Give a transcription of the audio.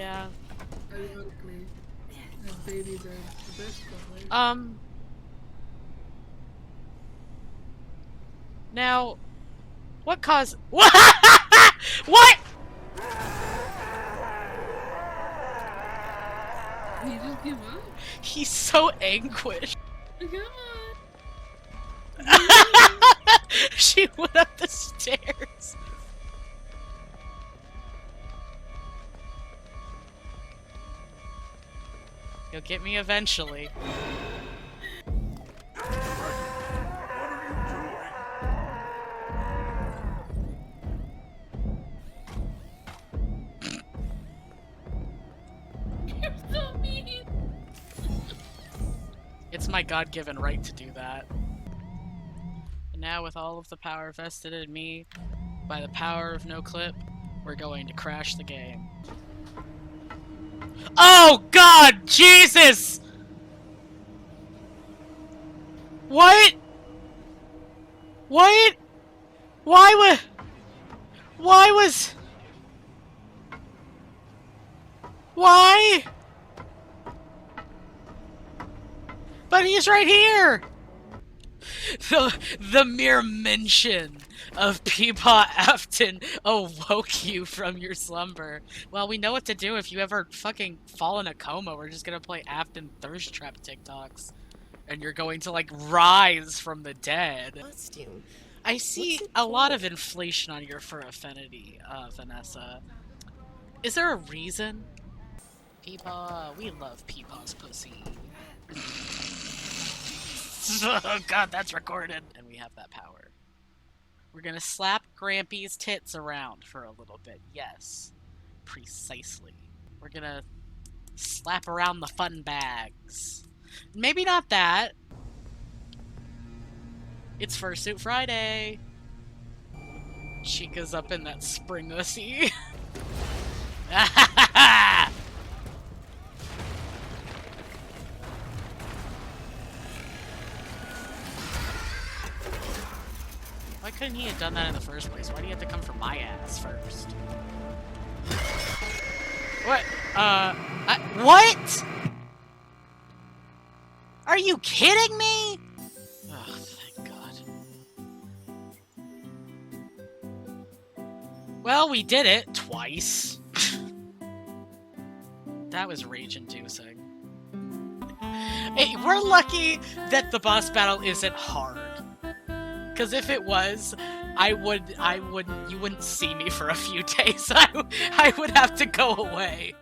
Yeah. Ironically, as babies are the best color. Now, what caused- What? What? He just give up? He's so anguished. Come on! She went up the stairs. You'll get me eventually. You're so mean! It's my God-given right to do that. And now, with all of the power vested in me, by the power of no clip, we're going to crash the game. Oh God, Jesus! What? What? Why was... Why? But he's right here! The mere mention of Peepaw Afton awoke you from your slumber. Well, we know what to do if you ever fucking fall in a coma. We're just gonna play Afton Thirst Trap TikToks. And you're going to, like, rise from the dead. Costume. I see a lot of inflation on your fur affinity, Vanessa. Is there a reason? Peepaw, we love Peepaw's pussy. Oh God, that's recorded. And we have that power. We're gonna slap Grampy's tits around for a little bit. Yes. Precisely. We're gonna slap around the fun bags. Maybe not that. It's Fursuit Friday. Chica's up in that springlessy. Why couldn't he have done that in the first place? Why do you have to come for my ass first? What? What? Are you kidding me? Oh, thank God. Well, we did it twice. That was rage-inducing. Hey, we're lucky that the boss battle isn't hard. Because if it was, you wouldn't see me for a few days. I would have to go away.